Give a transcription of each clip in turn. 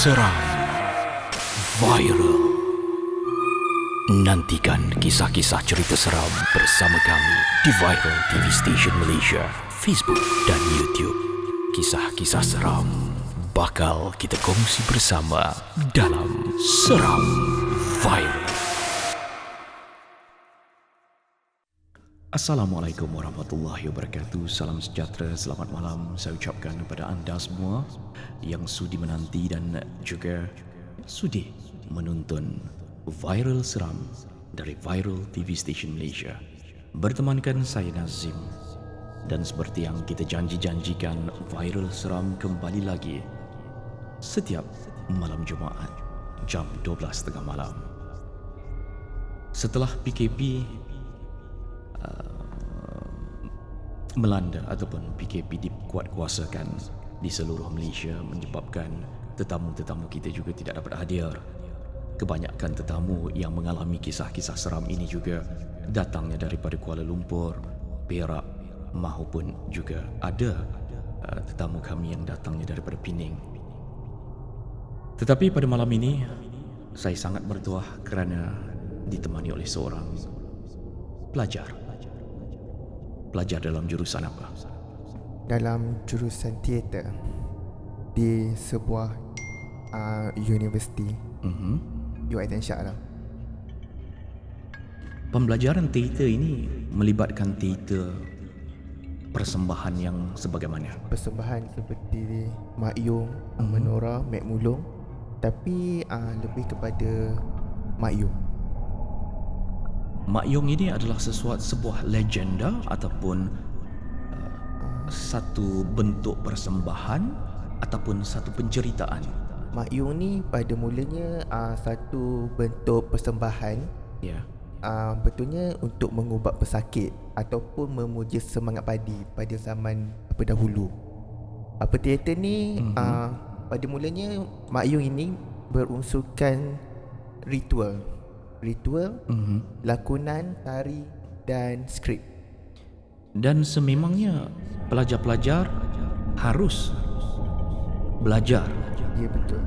Seram Viral. Nantikan kisah-kisah cerita seram bersama kami di Viral TV Station Malaysia, Facebook dan YouTube. Kisah-kisah seram bakal kita kongsi bersama dalam Seram Viral. Assalamualaikum warahmatullahi wabarakatuh. Salam sejahtera, selamat malam saya ucapkan kepada anda semua yang sudi menanti dan juga sudi menonton Viral Seram dari Viral TV Station Malaysia. Bertemankan saya Nazim. Dan seperti yang kita janji-janjikan, Viral Seram kembali lagi setiap malam Jumaat jam 12.30 malam. Setelah PKP melanda ataupun PKP dikuatkuasakan di seluruh Malaysia, menyebabkan tetamu-tetamu kita juga tidak dapat hadir. Kebanyakan tetamu yang mengalami kisah-kisah seram ini juga datangnya daripada Kuala Lumpur, Perak maupun juga ada tetamu kami yang datangnya daripada Pening. Tetapi pada malam ini saya sangat bertuah kerana ditemani oleh seorang pelajar dalam jurusan apa? Dalam jurusan teater di sebuah universiti, UiTM Shah lah. Pembelajaran teater ini melibatkan teater persembahan yang sebagaimana? Persembahan seperti Mak Yung, Menora, Mek Mulung, tapi lebih kepada Mak Yung. Mak Yung ini adalah sebuah legenda ataupun satu bentuk persembahan ataupun satu penceritaan. Mak Yung ni pada mulanya satu bentuk persembahan. Ya. Betulnya untuk mengubat pesakit ataupun memuja semangat padi pada zaman dahulu. Teater ni pada mulanya Mak Yung ini berunsurkan ritual, lakonan, tari dan skrip. Dan sememangnya pelajar-pelajar harus belajar. Ya, betul.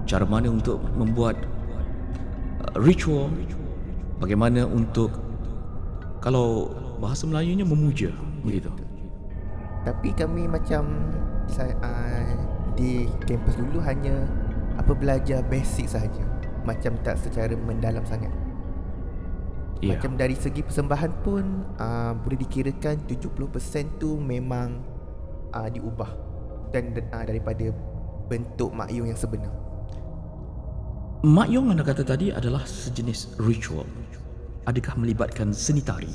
Cara mana untuk membuat ritual, bagaimana untuk, kalau bahasa Melayunya, memuja, begitu. Tapi kami macam di kampus dulu hanya belajar basic sahaja. Macam tak secara mendalam sangat. Ya. Macam dari segi persembahan pun boleh dikirakan 70% tu memang diubah dan daripada bentuk Mak Yung yang sebenar. Mak Yung anda kata tadi adalah sejenis ritual. Adakah melibatkan seni tari?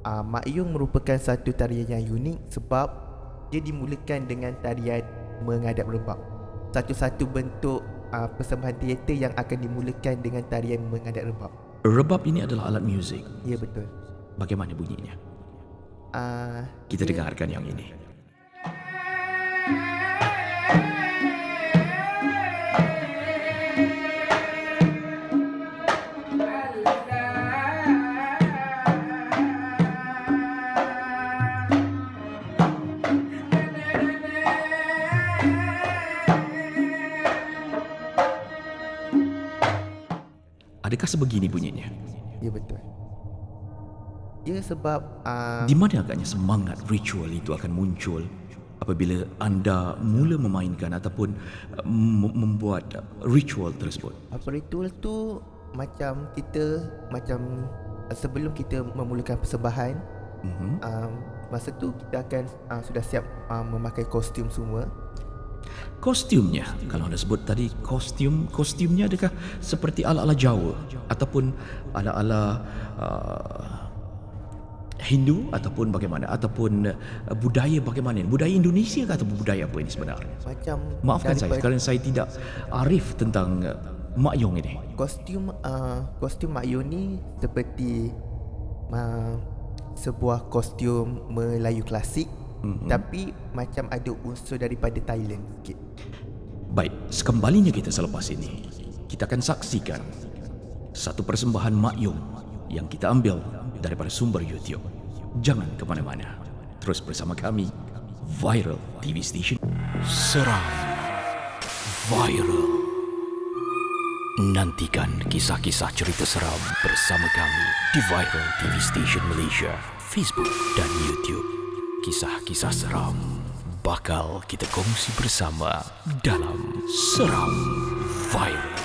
Mak Yung merupakan satu tarian yang unik sebab dia dimulakan dengan tarian menghadap rebab. Satu-satu bentuk persembahan teater yang akan dimulakan dengan tarian menghadap rebab. Rebab ini adalah alat muzik. Ya, betul. Bagaimana bunyinya? Kita dengarkan yang ini. Adakah sebegini bunyinya? Ya, betul. Ya, sebab Di mana agaknya semangat ritual itu akan muncul apabila anda mula memainkan ataupun membuat ritual tersebut? ritual tu macam sebelum kita memulakan persembahan, masa tu kita akan sudah siap memakai kostum semua. Kostumnya, kalau anda sebut tadi kostumnya adakah seperti ala-ala Jawa ataupun ala-ala Hindu ataupun bagaimana, ataupun budaya bagaimana? Budaya Indonesia ke atau budaya apa ini sebenarnya? Macam Maafkan saya kerana saya tidak arif tentang Mak Yung ini. Kostum Mak Yung ni seperti sebuah kostum Melayu klasik, tapi macam ada unsur daripada Thailand sikit. Baik, sekembalinya kita selepas ini, kita akan saksikan satu persembahan Mak Yung yang kita ambil daripada sumber YouTube. Jangan ke mana-mana. Terus bersama kami, Viral TV Station. Seram Viral. Nantikan kisah-kisah cerita seram bersama kami di Viral TV Station Malaysia, Facebook dan YouTube. Kisah-kisah seram bakal kita kongsi bersama dalam Seram Viral.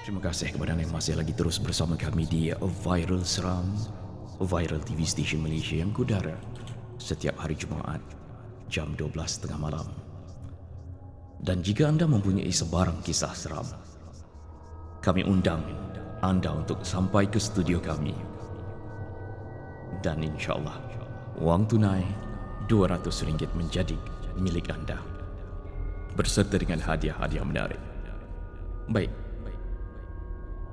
Terima kasih kepada anda yang masih lagi terus bersama kami di Viral Seram, Viral TV Station Malaysia yang kudara setiap hari Jumaat jam 12.30 malam. Dan jika anda mempunyai sebarang kisah seram, kami undang anda untuk sampai ke studio kami. Dan insyaAllah, wang tunai RM200 menjadi milik anda, berserta dengan hadiah-hadiah menarik. Baik,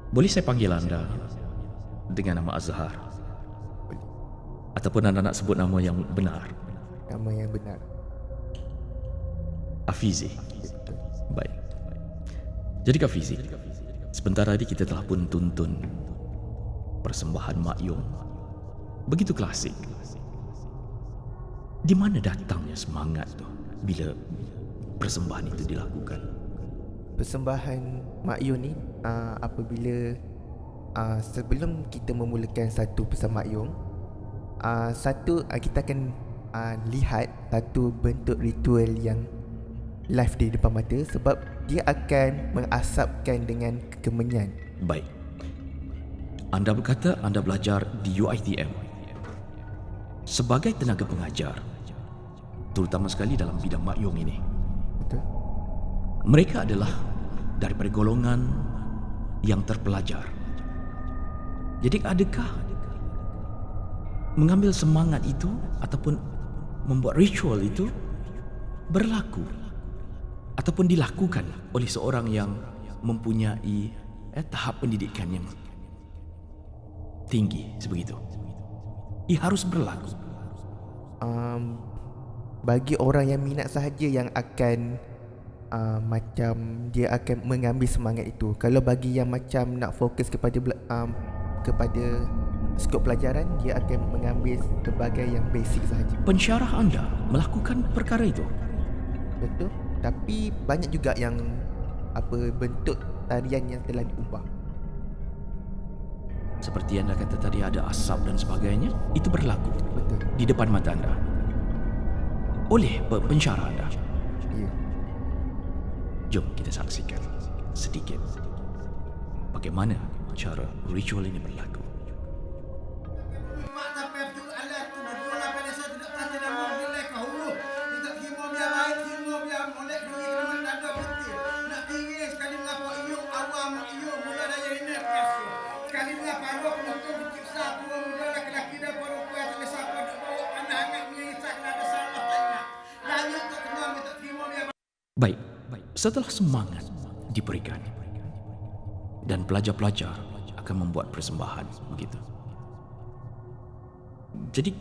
boleh saya panggil anda dengan nama Azhar? Ataupun anda nak sebut nama yang benar? Nama yang benar. Afizi. Baik. Jadi Kak Fizi, sebentar tadi kita telah pun tuntun persembahan Mak Yong. Begitu klasik. Di mana datangnya semangat tu bila persembahan itu dilakukan? Persembahan Mak Yong ni apabila sebelum kita memulakan satu persembahan Mak Yong, kita akan lihat satu bentuk ritual yang live di depan mata, sebab dia akan mengasapkan dengan kemenyan. Baik. Anda berkata anda belajar di UiTM sebagai tenaga pengajar, terutama sekali dalam bidang Mak Yong ini. Betul? Mereka adalah daripada golongan yang terpelajar. Jadi adakah mengambil semangat itu ataupun membuat ritual itu berlaku ataupun dilakukan oleh seorang yang mempunyai tahap pendidikan yang tinggi sebegitu? Ia harus berlaku. Bagi orang yang minat sahaja yang akan macam dia akan mengambil semangat itu. Kalau bagi yang macam nak fokus kepada skop pelajaran, dia akan mengambil sebagai yang basic sahaja. Pensyarah anda melakukan perkara itu? Betul. Tapi banyak juga yang bentuk tarian yang telah diubah. Seperti anda kata tadi ada asap dan sebagainya, itu berlaku. Betul. Di depan mata anda oleh pensyarah anda. Ya. Jom kita saksikan sedikit bagaimana cara ritual ini berlaku. Baik, setelah semangat diberikan dan pelajar-pelajar akan membuat persembahan begitu. Jadi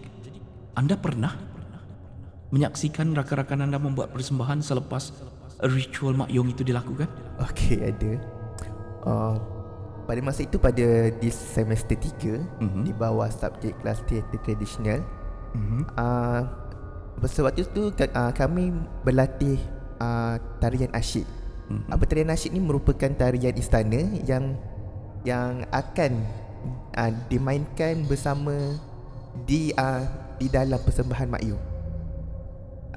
anda pernah menyaksikan rakan-rakan anda membuat persembahan selepas ritual Mak Yong itu dilakukan? Okey, ada. Pada masa itu, di semester 3, di bawah subjek kelas teater tradisional, waktu itu kami berlatih tarian asyik. Tarian asyik ni merupakan tarian istana yang akan dimainkan bersama di dalam persembahan Mak Yong.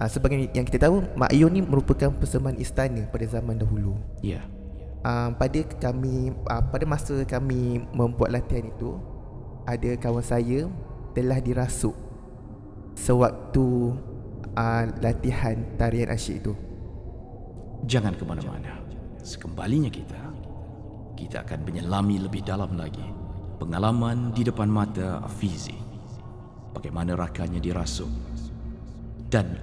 Sebagai yang kita tahu, Mak Yong ni merupakan persembahan istana pada zaman dahulu. Ya. Yeah. Pada masa kami membuat latihan itu, ada kawan saya telah dirasuk sewaktu latihan tarian asyik itu. Jangan ke mana-mana. Sekembalinya kita akan menyelami lebih dalam lagi pengalaman di depan mata Afizi. Bagaimana rakannya dirasuk dan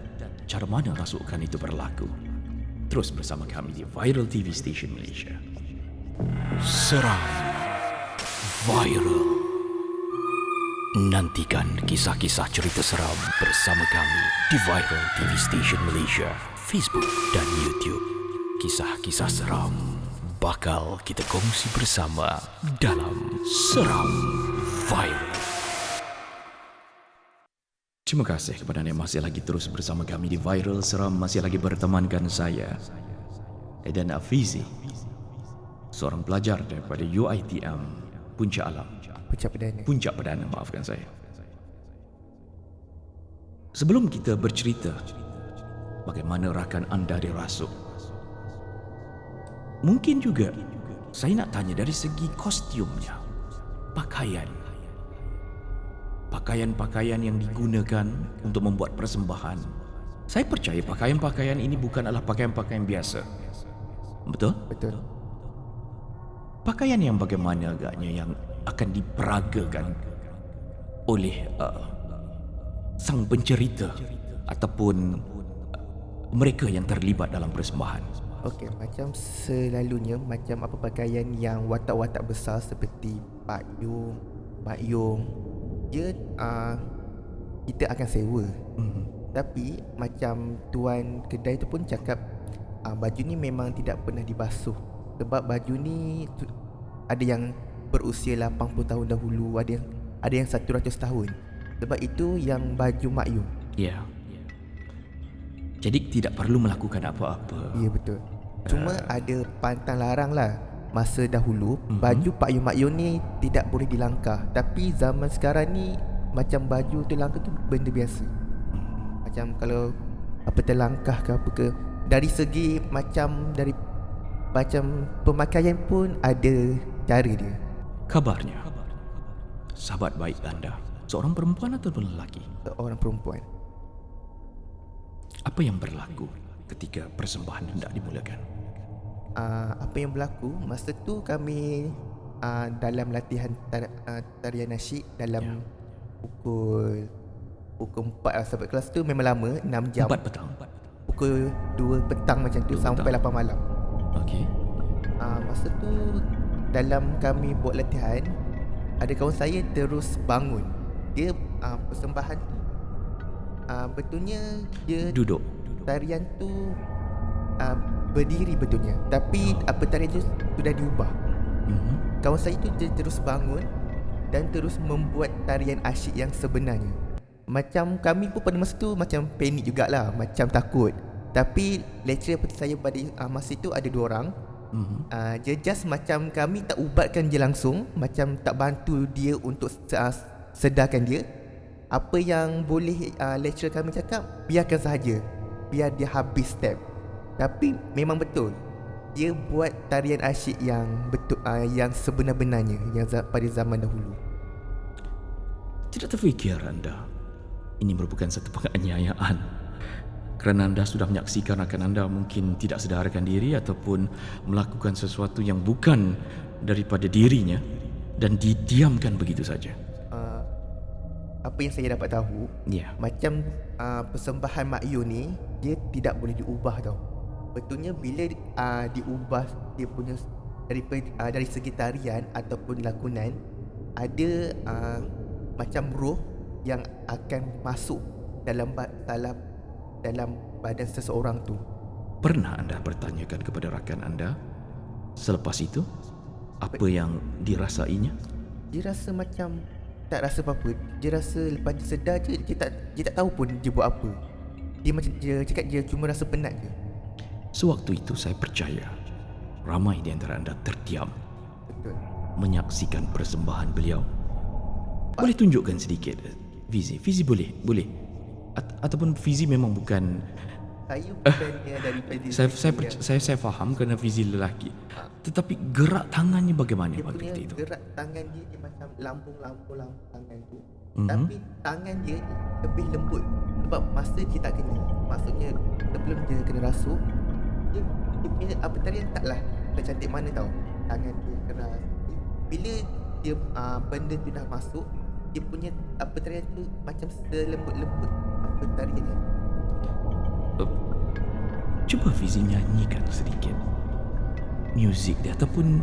cara mana rasukan itu berlaku. Terus bersama kami di Viral TV Station Malaysia. Seram Viral. Nantikan kisah-kisah cerita seram bersama kami di Viral TV Station Malaysia, Facebook dan YouTube. Kisah-kisah seram bakal kita kongsi bersama dalam Seram Viral. Terima kasih kepada anda yang masih lagi terus bersama kami di Viral Seram, masih lagi bertemankan saya Edan Afizi, seorang pelajar daripada UiTM Puncak Alam. Puncak Perdana, maafkan saya. Sebelum kita bercerita bagaimana rakan anda dirasuk, mungkin juga saya nak tanya dari segi kostumnya, pakaian-pakaian yang digunakan untuk membuat persembahan. Saya percaya pakaian-pakaian ini bukanlah pakaian-pakaian biasa. Betul? Betul. Pakaian yang bagaimana agaknya yang akan diperagakan oleh sang pencerita ataupun mereka yang terlibat dalam persembahan. Okey, macam selalunya macam apa pakaian yang watak-watak besar seperti payung, mayung, dia kita akan sewa. Tapi macam tuan kedai tu pun cakap baju ni memang tidak pernah dibasuh. Sebab baju ni ada yang berusia 80 tahun dahulu, ada yang 100 tahun. Sebab itu yang baju makyum. Ya. Jadi tidak perlu melakukan apa-apa. Ya, betul. Cuma ada pantang larang lah. Masa dahulu baju payung makyum ni tidak boleh dilangkah. Tapi zaman sekarang ni macam baju terlangkah tu benda biasa. Macam kalau apa terlangkah ke apa ke, dari segi macam pemakaian pun ada cara dia. Kabarnya sahabat baik anda seorang perempuan ataupun lelaki? Seorang perempuan. Apa yang berlaku ketika persembahan hendak dimulakan? Apa yang berlaku masa tu kami dalam latihan tarian nasyid dalam pukul 4 lah. Sebab kelas tu memang lama, 6 jam. 4 petang. Pukul 2 petang macam tu sampai 8 malam. Okey. Masa tu dalam kami buat latihan, ada kawan saya terus bangun. Dia persembahan tu betulnya dia Duduk. tarian tu berdiri betulnya. Tapi apa tarian tu sudah diubah. Kawan saya tu dia terus bangun dan terus membuat tarian asyik yang sebenarnya. Macam kami pun pada masa tu macam panik jugalah, macam takut. Tapi lecturer saya pada masa itu ada 2 orang. Dia just macam kami tak ubatkan dia langsung, macam tak bantu dia untuk sedarkan dia. Apa yang boleh lecturer kami cakap, biarkan sahaja, biar dia habis step. Tapi memang betul, dia buat tarian asyik yang betul, yang sebenar-benarnya, yang pada zaman dahulu. Tidak terfikir anda ini merupakan satu penganiayaan kerana anda sudah menyaksikan rakan anda mungkin tidak sedarkan diri ataupun melakukan sesuatu yang bukan daripada dirinya dan didiamkan begitu saja? Apa yang saya dapat tahu, macam persembahan makyum ni dia tidak boleh diubah tau. Betulnya bila diubah dia punya dari segi tarian ataupun lakonan, ada macam roh yang akan masuk dalam badan seseorang tu. Pernah anda bertanyakan kepada rakan anda selepas itu apa yang dirasainya? Dia rasa macam tak rasa apa-apa. Dia rasa lepas dia sedar je, dia tak tahu pun dia buat apa. Dia macam dia cakap dia cuma rasa penat je. Sewaktu itu saya percaya ramai di antara anda terdiam. Betul. Menyaksikan persembahan beliau. Boleh tunjukkan sedikit Fizi boleh? Ataupun Fizi memang bukan, saya bukannya dari saya faham kerana Fizi lelaki. Tetapi gerak tangannya bagaimana dia waktu punya itu? gerak tangan dia macam lambung tangan tu. Tapi tangan dia lebih lembut. Sebab masa dia tak kena, maksudnya sebelum dia kena rasuk, dia punya apa tarian taklah secantik mana tau. Tangan dia keras. Bila dia benda tu dah masuk, dia punya apa tarian tu macam selembut-lembut apa tariannya. Cuba Fizi nyanyikan sedikit muzik dia ataupun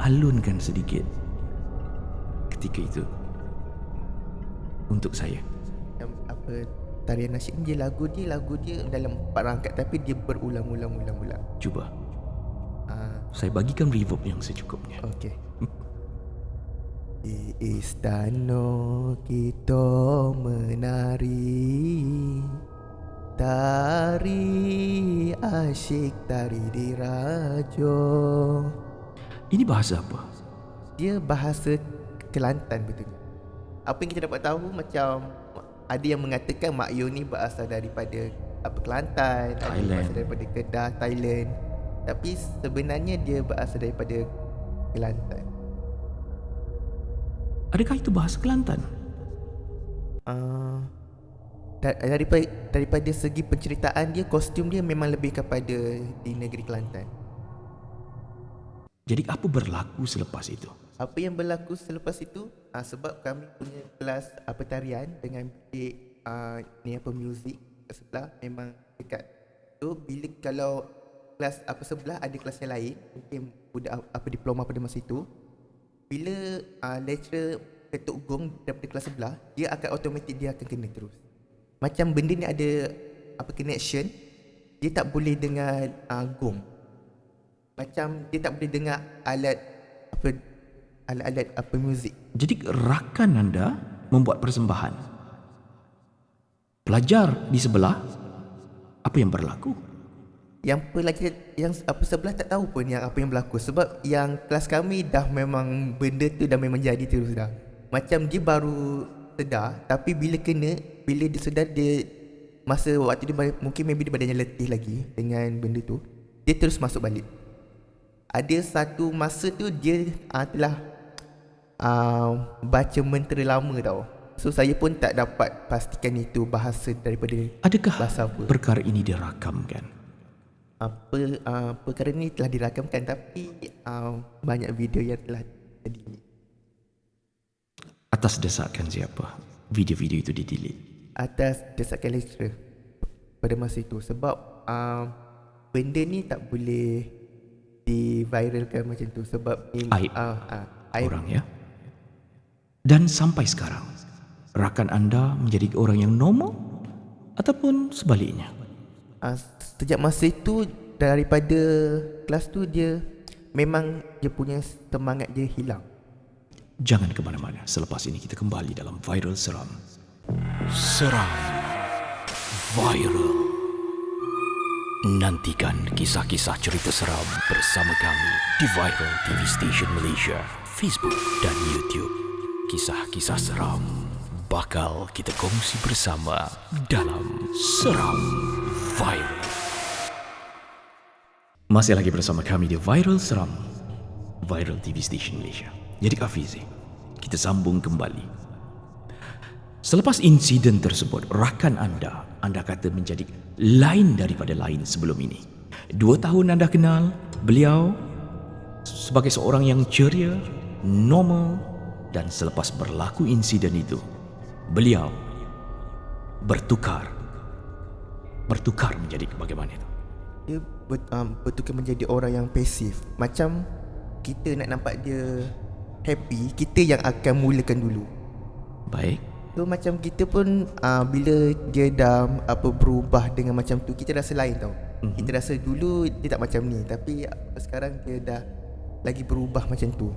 alunkan sedikit ketika itu. untuk saya. Macam apa, tarian nasyid dia lagu dia dalam 4 rangkaian tapi dia berulang-ulang. Cuba Ah, saya bagikan reverb yang secukupnya. okey. Di istana kita menari, tari asyik tari diraja. Ini bahasa apa? Dia bahasa Kelantan betulnya. Apa yang kita dapat tahu, macam ada yang mengatakan Mak Yu ni berasal daripada Kelantan, ada yang Thailand. berasal daripada Kedah, Thailand. Tapi sebenarnya dia berasal daripada Kelantan. Adakah itu bahasa Kelantan? Daripada segi penceritaan dia, kostum dia memang lebih kepada di negeri Kelantan. Jadi apa berlaku selepas itu? Apa yang berlaku selepas itu, sebab kami punya kelas tarian dengan bilik muzik kat sebelah memang dekat. So bila kalau kelas sebelah ada kelas yang lain, mungkin budak diploma pada masa itu, bila lecturer ketuk gong daripada kelas sebelah, dia akan automatik dia akan kena terus. Macam benda ni ada connection, dia tak boleh dengar gong. Macam dia tak boleh dengar alat-alat muzik. Jadi rakan anda membuat persembahan. Pelajar di sebelah, apa yang berlaku? Yang pelajar yang sebelah tak tahu pun yang apa yang berlaku, sebab yang kelas kami dah memang benda tu dah memang jadi terus dah. Macam dia baru sedar, tapi bila dia sedar, dia masa waktu dia mungkin maybe dia badannya letih lagi dengan benda tu, dia terus masuk balik. Ada satu masa tu dia telah baca mentera lama tau. So saya pun tak dapat pastikan itu bahasa daripada Adakah bahasa apa. perkara ini dirakamkan? Perkara ni telah dirakamkan, tapi banyak video yang telah jadi. Atas desakan siapa video-video itu di-delete? Atas desakan lecturer pada masa itu, sebab benda ni tak boleh di-viralkan macam tu, sebab ni Aib aib. orang ya. Dan sampai sekarang, rakan anda menjadi orang yang normal ataupun sebaliknya? Sejak masa itu, daripada kelas tu, dia memang dia punya semangat dia hilang. Jangan ke mana-mana. Selepas ini kita kembali dalam Viral Seram. Seram Viral. Nantikan kisah-kisah cerita seram bersama kami di Viral TV Station Malaysia, Facebook dan YouTube. Kisah-kisah seram bakal kita kongsi bersama dalam Seram Viral. Masih lagi bersama kami di Viral Seram, Viral TV Station Malaysia. Jadi Kak Fizi, kita sambung kembali. Selepas insiden tersebut, rakan anda kata menjadi lain daripada lain sebelum ini. 2 tahun anda kenal beliau sebagai seorang yang ceria, normal, dan selepas berlaku insiden itu, beliau bertukar menjadi bagaimana itu? Dia bertukar menjadi orang yang pasif. Macam kita nak nampak dia happy, kita yang akan mulakan dulu. Baik. So macam kita pun bila dia dah berubah dengan macam tu, kita rasa lain tau. Kita rasa dulu dia tak macam ni, tapi sekarang dia dah lagi berubah macam tu.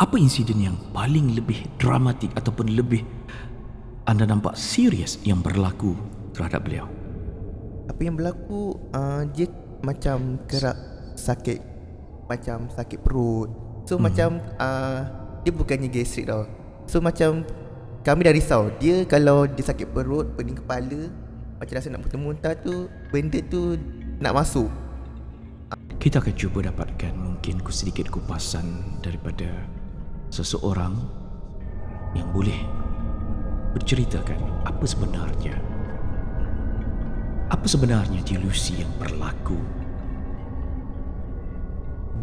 Apa insiden yang paling lebih dramatik ataupun lebih anda nampak serius yang berlaku terhadap beliau? Apa yang berlaku, dia macam kerap sakit, macam sakit perut. So macam dia bukannya gastrik tau. So macam kami dah risau, dia kalau dia sakit perut, pening kepala, macam rasa nak muntah-muntah tu, benda tu nak masuk. Kita akan cuba dapatkan mungkin sedikit kupasan daripada seseorang yang boleh berceritakan apa sebenarnya delusi yang berlaku,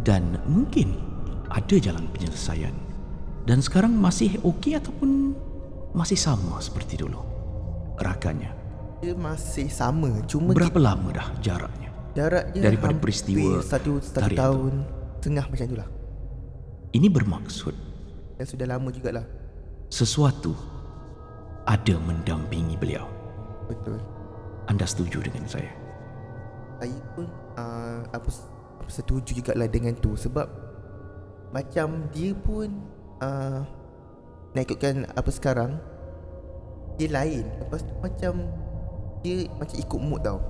dan mungkin ada jalan penyelesaian. Dan sekarang masih okey ataupun masih sama seperti dulu rakannya? Dia masih sama, cuma Berapa lama dah jaraknya jarak dia daripada hampir peristiwa satu tarian tahun setengah macam itulah. ini? Bermaksud Dan sudah lama jugalah. sesuatu ada mendampingi beliau. Betul. Anda setuju dengan saya? Saya pun apa setuju juga lah dengan tu. Sebab macam dia pun nak ikutkan apa sekarang, dia lain. Lepas tu macam dia macam ikut mood tau.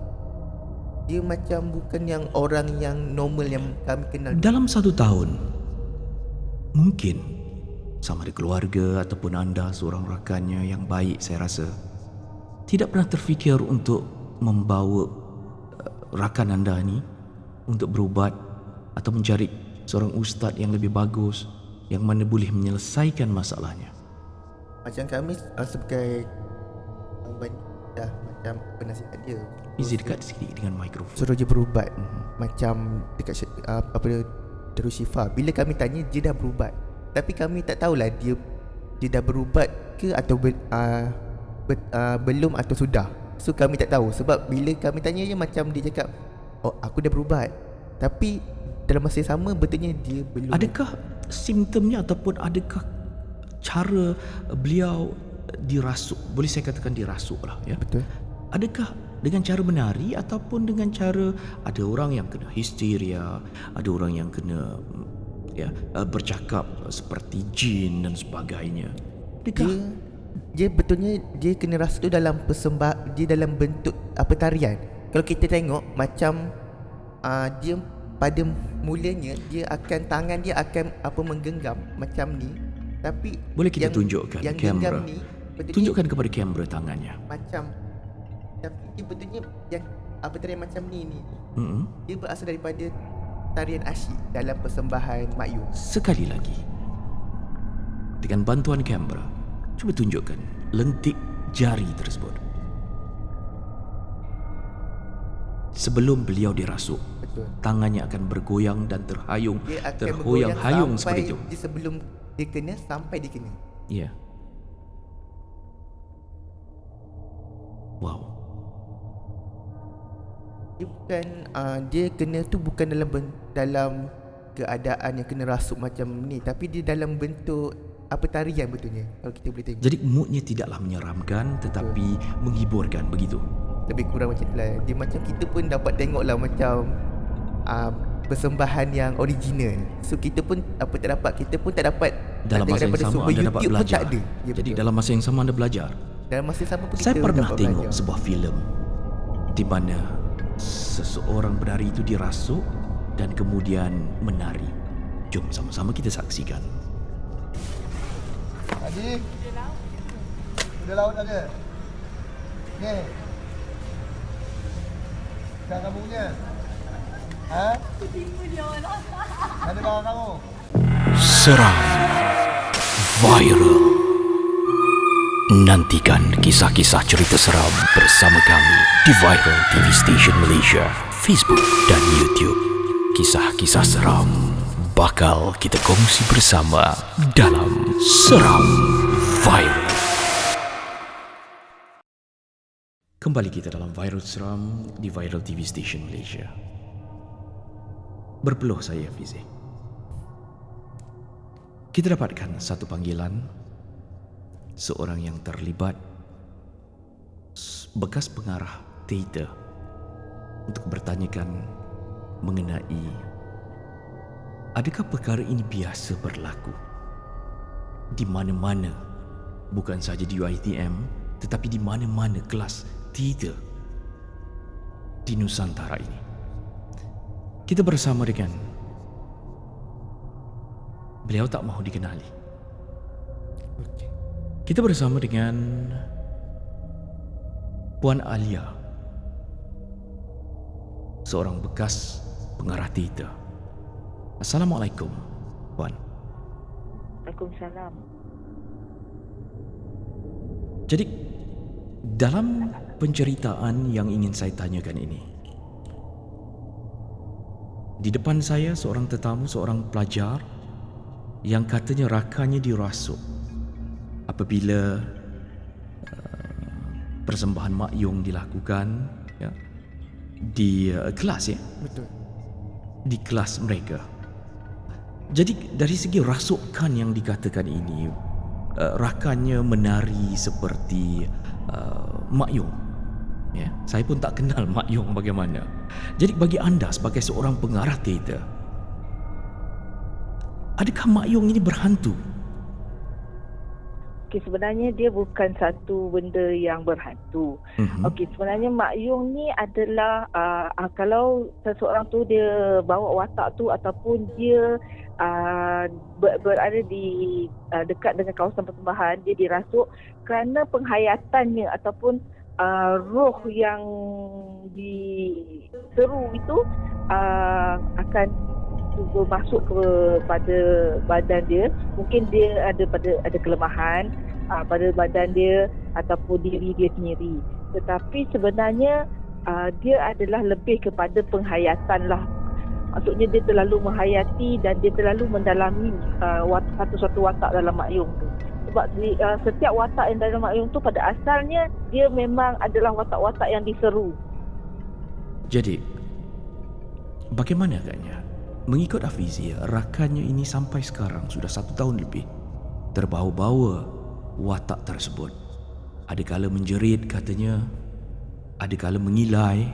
Dia macam bukan yang orang yang normal yang kami kenal. Dalam 1 tahun, mungkin sama ada keluarga ataupun anda seorang rakannya yang baik, saya rasa tidak pernah terfikir untuk membawa rakan anda ni untuk berubat atau mencari seorang ustaz yang lebih bagus yang mana boleh menyelesaikan masalahnya. Macam kami sebagai dah macam penasihat dia, Izzy dekat sikit dengan mikrofon. suruh dia berubat. Macam dekat apa dia, Darul Syifa. Bila kami tanya, dia dah berubat. Tapi kami tak tahulah dia dah berubat ke atau belum atau sudah. So kami tak tahu. Sebab bila kami tanya dia, macam dia cakap, oh aku dah berubat. Tapi dalam masa yang sama betulnya dia belum. Adakah simptomnya ataupun adakah cara beliau dirasuk, boleh saya katakan dirasuk lah ya? Betul. Adakah dengan cara menari ataupun dengan cara, ada orang yang kena histeria, ada orang yang kena bercakap seperti jin dan sebagainya. Adakah Dia betulnya dia kena rasa tu dalam dia dalam bentuk apa tarian. Kalau kita tengok macam dia pada mulanya dia akan, tangan dia akan apa menggenggam macam ni. Tapi boleh kita tunjukkan yang kamera? genggam ni Tunjukkan kepada kamera tangannya. macam, tapi dia betulnya yang apa tarian macam ni. Dia berasal daripada tarian asyik dalam persembahan Mak Yung. Sekali lagi, dengan bantuan kamera, cuba tunjukkan lentik jari tersebut sebelum beliau dirasuk. Betul. Tangannya akan bergoyang dan terhayung, Dia akan terhoyang-hayung sampai seperti itu. dia sebelum dia kena sampai dia kena. Ya. Wow. Dia bukan dia kena tu bukan dalam keadaan yang kena rasuk macam ni, tapi dia dalam bentuk apa tarian betulnya, kalau kita boleh tengok. Jadi moodnya tidaklah menyeramkan tetapi menghiburkan, begitu. Lebih kurang macam tu lah. Dia macam kita pun dapat tengok lah macam persembahan yang original. So kita pun kita pun tak dapat Dalam nak masa tengok yang sama sumber anda dapat YouTube pun belajar. tak ada. Ya, Jadi betul. dalam masa yang sama anda belajar. dalam masa yang sama pun Saya kita pernah dapat tengok belajar. sebuah filem di mana seseorang penari itu dirasuk dan kemudian menari. Jom sama-sama kita saksikan. Adi, udah laut ada? Ni, sekarang kamu punya? Ha? Mana barang kamu? Seram viral. Nantikan kisah-kisah cerita seram bersama kami di Viral TV Station Malaysia, Facebook dan YouTube. Kisah-kisah seram bakal kita kongsi bersama dalam Seram Viral. Kembali kita dalam Viral Seram di Viral TV Station Malaysia. Berpeluh saya, Fizi. Kita dapatkan satu panggilan seorang yang terlibat bekas pengarah teater untuk bertanyakan mengenai adakah perkara ini biasa berlaku di mana-mana, bukan saja di UiTM tetapi di mana-mana kelas teater di Nusantara ini. Kita bersama dengan beliau, tak mahu dikenali. Kita bersama dengan Puan Alia, seorang bekas pengarah teater. Assalamualaikum, Puan. Waalaikumsalam. Jadi, dalam penceritaan yang ingin saya tanyakan ini, di depan saya seorang tetamu, seorang pelajar yang katanya rakannya dirasuk apabila persembahan Mak Yung dilakukan di kelas Betul. di kelas mereka. Jadi dari segi rasukan yang dikatakan ini, rakannya menari seperti Mak Yong. Ya, saya pun tak kenal Mak Yong bagaimana. Jadi bagi anda sebagai seorang pengarah teater, adakah Mak Yong ini berhantu? Okey, sebenarnya dia bukan satu benda yang berhantu. Okey, sebenarnya Mak Yong ni adalah kalau seseorang tu dia bawa watak tu ataupun dia berada di dekat dengan kawasan persembahan, dia dirasuk kerana penghayatannya ataupun roh yang diseru itu akan cuba masuk kepada badan dia. Mungkin dia ada kelemahan pada badan dia ataupun diri dia sendiri. Tetapi sebenarnya dia adalah lebih kepada penghayatan lah. Maksudnya dia terlalu menghayati dan dia terlalu mendalami satu-satu watak dalam Mak Yong tu. Sebab setiap watak yang dalam Mak Yong tu pada asalnya dia memang adalah watak-watak yang diseru. Jadi, bagaimana agaknya? Mengikut Afizi, rakannya ini sampai sekarang sudah 1 tahun lebih terbawa-bawa watak tersebut. Adakala menjerit katanya, adakala mengilai,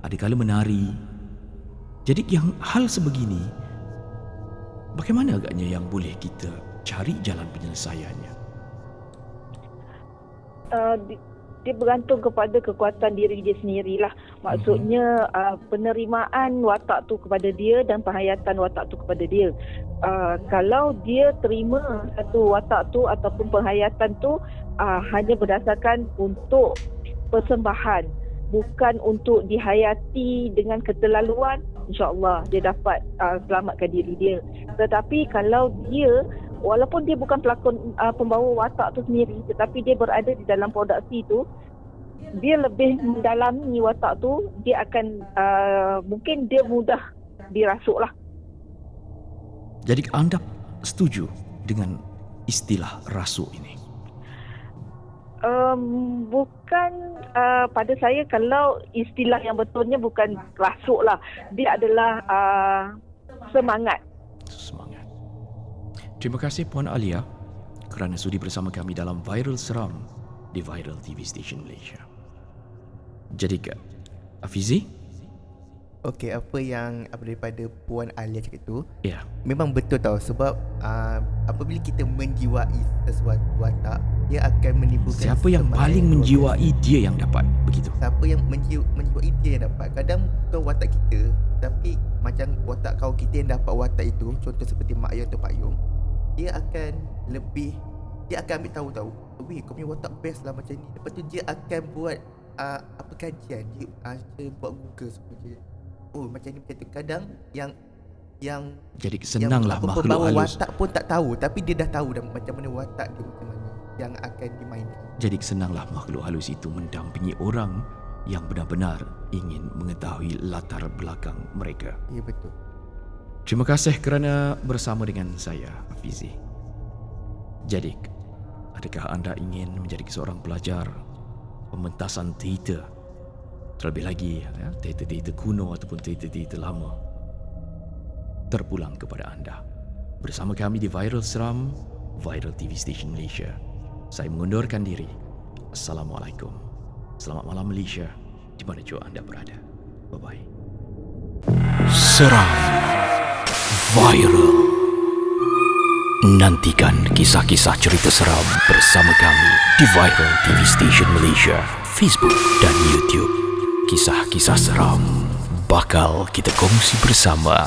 adakala menari. Jadi yang hal sebegini, bagaimana agaknya yang boleh kita cari jalan penyelesaiannya? Dia bergantung kepada kekuatan diri dia sendirilah. Maksudnya penerimaan watak tu kepada dia dan penghayatan watak tu kepada dia. Kalau dia terima satu watak tu ataupun penghayatan tu hanya berdasarkan untuk persembahan, bukan untuk dihayati dengan keterlaluan, insya-Allah dia dapat selamatkan diri dia. Tetapi kalau dia walaupun dia bukan pelakon pembawa watak tu sendiri, tetapi dia berada di dalam produksi tu, dia lebih mendalami watak tu, dia akan mungkin dia mudah dirasuk lah. Jadi anda setuju dengan istilah rasuk ini? Bukan pada saya, kalau istilah yang betulnya bukan rasuk lah. Dia adalah semangat. Terima kasih Puan Alia kerana sudi bersama kami dalam Viral Seram di Viral TV Station Malaysia. Jadi Kak Afizi? Okey, apa yang daripada Puan Alia cakap tu, Ya. memang betul tau. Sebab apabila kita menjiwai sesuatu watak, dia akan menimbulkan Siapa yang semangat paling luar menjiwai dia yang dapat, begitu? biasa. Siapa yang menjiwai dia yang dapat. Kadang bukan watak kita, tapi macam watak kawan kita yang dapat watak itu, contoh seperti Mak Yong atau Pak Yong, dia akan ambil tahu weh, kau punya watak best lah macam ni. Lepas tu dia akan buat kajian, dia buat Google sebenarnya. Oh macam ni macam tu. Kadang yang Jadi senanglah makhluk pembawa halus. watak pun tak tahu, tapi dia dah tahu dah macam mana watak dia, macam mana yang akan dimainkan. Jadi senanglah makhluk halus itu mendampingi orang yang benar-benar ingin mengetahui latar belakang mereka. Ya betul. Terima kasih kerana bersama dengan saya, Afizi. Jadi, adakah anda ingin menjadi seorang pelajar pementasan teater? Terlebih lagi, teater-teater kuno ataupun teater-teater lama. Terpulang kepada anda. Bersama kami di Viral Seram, Viral TV Station Malaysia. Saya mengundurkan diri. Assalamualaikum. Selamat malam Malaysia, di mana jua anda berada. Bye-bye. Seram Viral. Nantikan kisah-kisah cerita seram bersama kami di Viral TV Station Malaysia, Facebook dan YouTube. Kisah-kisah seram bakal kita kongsi bersama